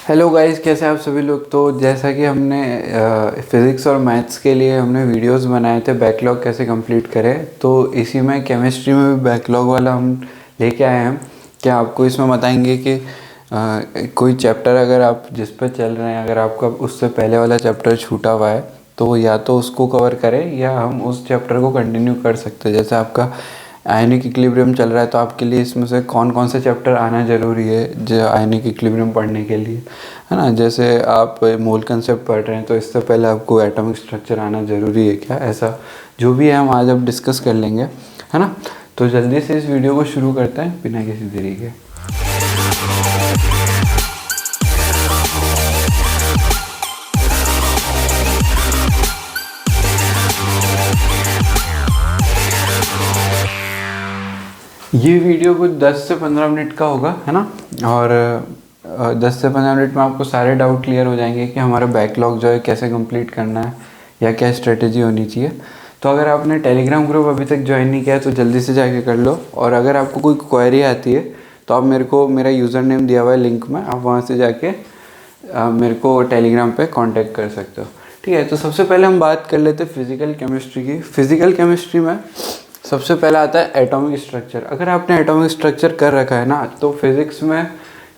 Hello guys, कैसे आप सभी लोग। तो जैसा कि हमने फिज़िक्स और मैथ्स के लिए हमने वीडियोस बनाए थे बैकलॉग कैसे कंप्लीट करें, तो इसी में केमिस्ट्री में भी बैकलॉग वाला हम लेके आए हैं। क्या आपको इसमें बताएंगे कि कोई चैप्टर अगर आप जिस पर चल रहे हैं, अगर आपका उससे पहले वाला चैप्टर छूटा हुआ है तो या तो उसको कवर करें या हम उस चैप्टर को कंटिन्यू कर सकते हैं। जैसे आपका आयनिक इक्विलिब्रियम चल रहा है तो आपके लिए इसमें से कौन कौन से चैप्टर आना ज़रूरी है जो आयनिक इक्विलिब्रियम पढ़ने के लिए, है ना। जैसे आप मोल कंसेप्ट पढ़ रहे हैं तो इससे पहले आपको एटॉमिक स्ट्रक्चर आना ज़रूरी है क्या, ऐसा जो भी है हम आज अब डिस्कस कर लेंगे, है ना। तो जल्दी से इस वीडियो को शुरू करते हैं बिना किसी देरी के। ये वीडियो कुछ 10 से 15 मिनट का होगा, है ना। और 10 से 15 मिनट में आपको सारे डाउट क्लियर हो जाएंगे कि हमारा बैकलॉग जो है कैसे कंप्लीट करना है या क्या स्ट्रेटेजी होनी चाहिए। तो अगर आपने टेलीग्राम ग्रुप अभी तक ज्वाइन नहीं किया है तो जल्दी से जाके कर लो। और अगर आपको कोई क्वेरी आती है तो आप मेरे को, मेरा यूज़र नेम दिया हुआ है लिंक में, आप वहाँ से जाके मेरे को टेलीग्राम पे कांटेक्ट कर सकते हो। ठीक है, तो सबसे पहले हम बात कर लेते हैं फिज़िकल केमिस्ट्री की। फिज़िकल केमिस्ट्री में सबसे पहला आता है एटॉमिक स्ट्रक्चर। अगर आपने एटॉमिक स्ट्रक्चर कर रखा है ना, तो फिज़िक्स में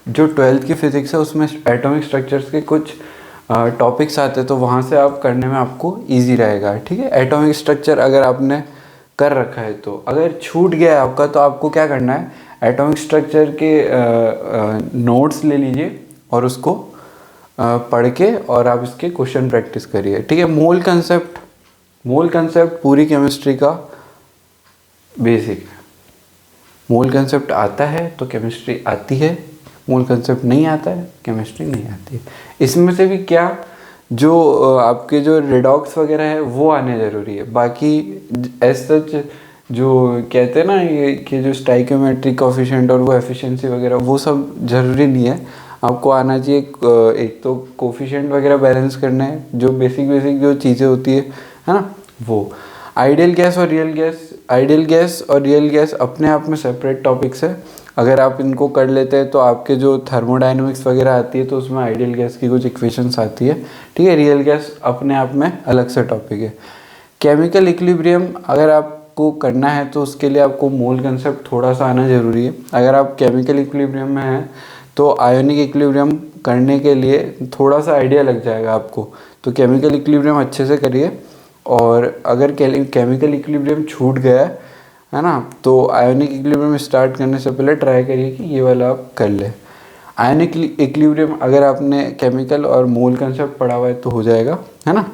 जो 12th की फ़िज़िक्स है उसमें एटॉमिक स्ट्रक्चर्स के कुछ टॉपिक्स आते हैं, तो वहाँ से आप करने में आपको इजी रहेगा। ठीक है, एटॉमिक स्ट्रक्चर अगर आपने कर रखा है तो अगर छूट गया है आपका तो आपको क्या करना है, एटॉमिक स्ट्रक्चर के नोट्स ले लीजिए और उसको पढ़ के और आप इसके क्वेश्चन प्रैक्टिस करिए। ठीक है, मोल कंसेप्ट पूरी केमिस्ट्री का बेसिक है। मूल कंसेप्ट आता है तो केमिस्ट्री आती है, मूल कंसेप्ट नहीं आता है केमिस्ट्री नहीं आती है। इसमें से भी क्या, जो आपके जो रिडॉक्स वगैरह है वो आने ज़रूरी है। बाकी एज सच जो कहते हैं ना ये कि जो स्टाइकियोमेट्रिक कोफिशिएंट और वो एफिशिएंसी वगैरह वो सब ज़रूरी नहीं है। आपको आना चाहिए एक तो कोफिशिएंट वगैरह बैलेंस करना है, जो बेसिक जो चीज़ें होती है ना वो। आइडियल गैस और रियल गैस अपने आप में सेपरेट टॉपिक्स है। अगर आप इनको कर लेते हैं तो आपके जो थर्मोडाइनमिक्स वगैरह आती है तो उसमें आइडियल गैस की कुछ इक्वेशंस आती है। ठीक है, रियल गैस अपने आप में अलग से टॉपिक है। केमिकल इक्विलिब्रियम अगर आपको करना है तो उसके लिए आपको मोल कंसेप्ट थोड़ा सा आना ज़रूरी है। अगर आप केमिकल इक्विलिब्रियम में हैं तो आयोनिक इक्विलिब्रियम करने के लिए थोड़ा सा आइडिया लग जाएगा आपको, तो केमिकल इक्विलिब्रियम अच्छे से करिए। और अगर केमिकल इक्विलिब्रियम छूट गया है ना, तो आयोनिक इक्विलिब्रियम स्टार्ट करने से पहले ट्राई करिए कि ये वाला आप कर ले। आयोनिक इक्विलिब्रियम अगर आपने केमिकल और मोल कंसेप्ट पढ़ा हुआ है तो हो जाएगा, है ना।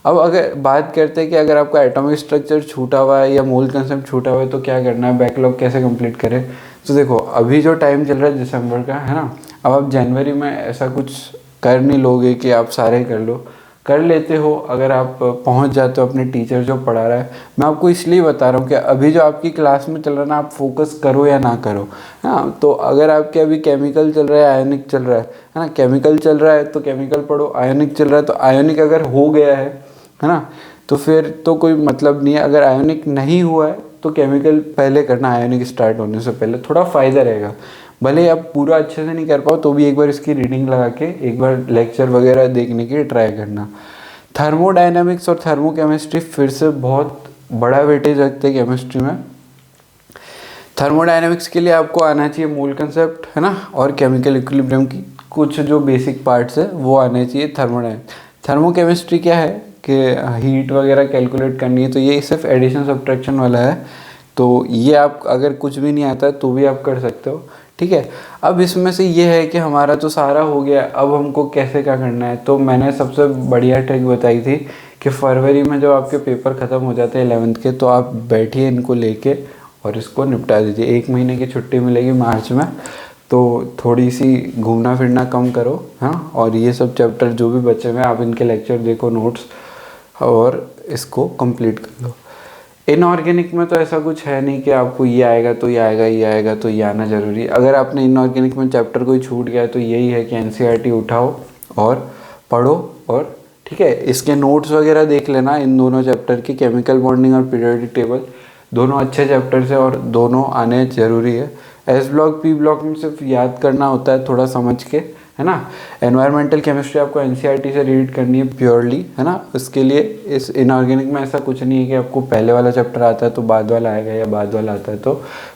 अब अगर बात करते हैं कि अगर आपका एटॉमिक स्ट्रक्चर छूटा हुआ है या मोल कंसेप्ट छूटा हुआ है तो क्या करना है, बैकलॉग कैसे कंप्लीट करें। तो देखो अभी जो टाइम चल रहा है दिसंबर का, है ना। अब आप जनवरी में ऐसा कुछ कर नहीं लोगे कि आप सारे कर लो, कर लेते हो अगर आप पहुंच जाते हो अपने टीचर जो पढ़ा रहा है। मैं आपको इसलिए बता रहा हूँ कि अभी जो आपकी क्लास में चल रहा है ना, आप फोकस करो या ना करो। हाँ, तो अगर आपके अभी केमिकल चल रहा है, आयोनिक चल रहा है ना, केमिकल चल रहा है तो केमिकल पढ़ो, आयोनिक चल रहा है तो आयोनिक अगर हो गया है ना, तो फिर तो कोई मतलब नहीं है। अगर आयोनिक नहीं हुआ है तो केमिकल पहले करना, आयोनिक स्टार्ट होने से पहले थोड़ा फ़ायदा रहेगा। भले आप पूरा अच्छे से नहीं कर पाओ तो भी एक बार इसकी रीडिंग लगा के एक बार लेक्चर वगैरह देखने की ट्राई करना। थर्मोडायनामिक्स और थर्मोकेमिस्ट्री फिर से बहुत बड़ा वेटेज रखते हैं केमिस्ट्री में। थर्मोडायनामिक्स के लिए आपको आना चाहिए मूल कंसेप्ट, है ना, और केमिकल इक्विलिब्रियम की कुछ जो बेसिक पार्ट्स है वो आने चाहिए थर्मोडायनामिक्स। थर्मोकेमिस्ट्री क्या है कि हीट वगैरह कैलकुलेट करनी है, तो ये सिर्फ एडिशन सब्ट्रैक्शन वाला है। तो ये आप अगर कुछ भी नहीं आता तो भी आप कर सकते हो। ठीक है, अब इसमें से ये है कि हमारा तो सारा हो गया, अब हमको कैसे क्या करना है। तो मैंने सबसे बढ़िया ट्रिक बताई थी कि फरवरी में जब आपके पेपर ख़त्म हो जाते हैं 11th के, तो आप बैठिए इनको लेके और इसको निपटा दीजिए। 1 महीने की छुट्टी मिलेगी मार्च में, तो थोड़ी सी घूमना फिरना कम करो, हाँ। और ये सब चैप्टर जो भी बचे हुए आप इनके लेक्चर देखो, नोट्स, और इसको कंप्लीट कर लो। इनऑर्गेनिक में तो ऐसा कुछ है नहीं कि आपको ये आएगा तो ये आएगा, ये आएगा तो ये आना ज़रूरी है। अगर आपने इनऑर्गेनिक में चैप्टर कोई छूट गया है तो यही है कि एनसीईआरटी उठाओ और पढ़ो। और ठीक है, इसके नोट्स वगैरह देख लेना इन दोनों चैप्टर की, केमिकल बॉन्डिंग और पीरियोडिक टेबल, दोनों अच्छे चैप्टर्स है और दोनों आने ज़रूरी है। एस ब्लॉक पी ब्लॉक में सिर्फ याद करना होता है थोड़ा समझ के, है ना। एनवायरमेंटल केमिस्ट्री आपको एनसीईआरटी से रीड करनी है प्योरली, है ना। उसके लिए इस इनऑर्गेनिक में ऐसा कुछ नहीं है कि आपको पहले वाला चैप्टर आता है तो बाद वाला आएगा, या बाद वाला आता है तो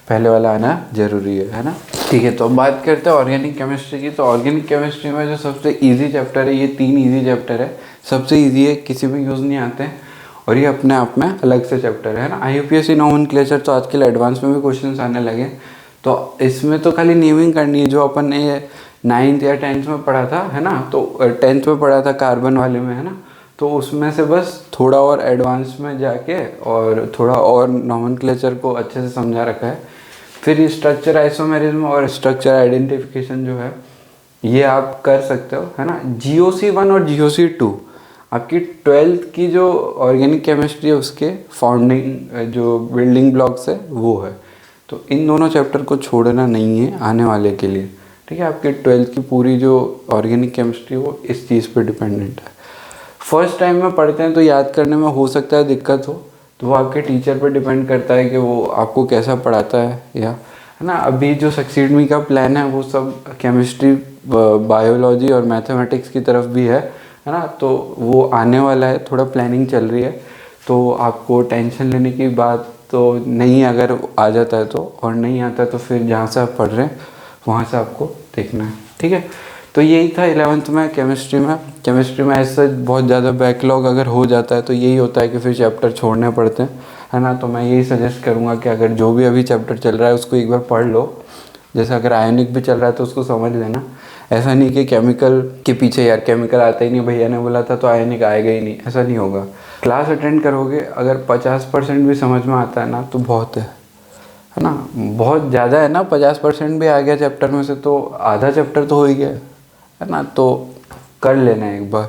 पहले वाला आना ज़रूरी है ना। ठीक है, तो अब बात करते हैं ऑर्गेनिक केमिस्ट्री की। तो ऑर्गेनिक केमिस्ट्री में जो सबसे ईजी चैप्टर है, ये 3 ईजी चैप्टर है, सबसे ईजी है, किसी में यूज़ नहीं आते हैं, और ये अपने आप में अलग से चैप्टर है ना। IUPAC नोमेनक्लेचर तो आजकल एडवांस में भी क्वेश्चंस आने लगे, तो इसमें तो खाली नेमिंग करनी है, जो अपन ने 9th या 10th में पढ़ा था, है ना। तो 10th में पढ़ा था कार्बन वाले में, है ना। तो उसमें से बस थोड़ा और एडवांस में जाके और थोड़ा और नोमेनक्लेचर को अच्छे से समझा रखा है। फिर स्ट्रक्चर आइसोमेरिज्म और स्ट्रक्चर आइडेंटिफिकेशन जो है ये आप कर सकते हो, है ना। GOC1 और GOC2 आपकी 12th की जो ऑर्गेनिक केमिस्ट्री है उसके फाउंडिंग जो बिल्डिंग ब्लॉक्स है वो है। तो इन दोनों चैप्टर को छोड़ना नहीं है आने वाले के लिए, ठीक है। आपके 12th की पूरी जो ऑर्गेनिक केमिस्ट्री वो इस चीज़ पे डिपेंडेंट है। फर्स्ट टाइम में पढ़ते हैं तो याद करने में हो सकता है दिक्कत हो, तो वो आपके टीचर पर डिपेंड करता है कि वो आपको कैसा पढ़ाता है, या है ना। अभी जो सक्सीड मी का प्लान है वो सब केमिस्ट्री, बायोलॉजी और मैथमेटिक्स की तरफ भी है ना। तो वो आने वाला है, थोड़ा प्लानिंग चल रही है, तो आपको टेंशन लेने की बात तो नहीं, अगर आ जाता है तो, और नहीं आता है तो फिर जहाँ से आप पढ़ रहे हैं वहाँ से आपको देखना है, ठीक है। तो यही था 11th में केमिस्ट्री में ऐसा बहुत ज़्यादा बैकलॉग अगर हो जाता है तो यही होता है कि फिर चैप्टर छोड़ने पड़ते हैं, है ना। तो मैं यही सजेस्ट करूँगा कि अगर जो भी अभी चैप्टर चल रहा है उसको एक बार पढ़ लो। जैसे अगर आयनिक भी चल रहा है तो उसको समझ लेना। ऐसा नहीं कि केमिकल के पीछे यार केमिकल आता ही नहीं, भैया ने बोला था तो आयनिक आएगा ही नहीं, ऐसा नहीं होगा। क्लास अटेंड करोगे, अगर 50% भी समझ में आता है ना तो बहुत है ना। बहुत ज़्यादा है ना, 50% भी आ गया चैप्टर में से तो आधा चैप्टर तो हो ही गया, है ना। तो कर लेना एक बार।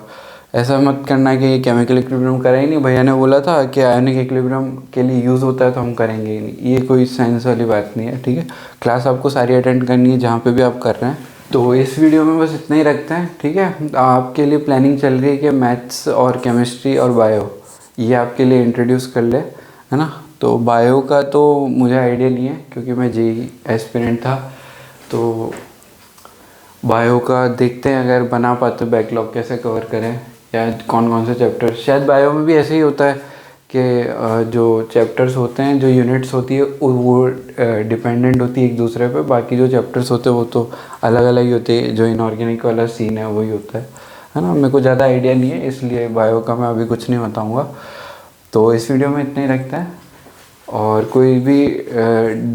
ऐसा मत करना कि केमिकल इक्विलिब्रियम करा ही नहीं, भैया ने बोला था कि आयनिक इक्विलिब्रियम के लिए यूज़ होता है तो हम करेंगे ही नहीं, ये कोई साइंस वाली बात नहीं है, ठीक है। क्लास आपको सारी अटेंड करनी है जहाँ पे भी आप कर रहे हैं। तो इस वीडियो में बस इतना ही रखते हैं, ठीक है। आपके लिए प्लानिंग चल रही है कि मैथ्स और केमिस्ट्री और बायो ये आपके लिए इंट्रोड्यूस कर ले, है ना। तो बायो का तो मुझे आइडिया नहीं है क्योंकि मैं JEE एस्पिरेंट था, तो बायो का देखते हैं अगर बना पाते बैकलॉग कैसे कवर करें, या कौन कौन से चैप्टर। शायद बायो में भी ऐसे ही होता है कि जो चैप्टर्स होते हैं, जो यूनिट्स होती है वो डिपेंडेंट होती है एक दूसरे पे, बाकी जो चैप्टर्स होते हैं वो तो अलग अलग ही होते हैं। जो इनऑर्गेनिक वाला सीन है वही होता है ना। मेरे को ज़्यादा आइडिया नहीं है इसलिए बायो का मैं अभी कुछ नहीं बताऊँगा। तो इस वीडियो में इतना ही रखते हैं, और कोई भी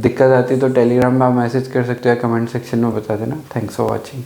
दिक्कत आती है तो टेलीग्राम में आप मैसेज कर सकते हो या कमेंट सेक्शन में बता देना। Thanks for watching.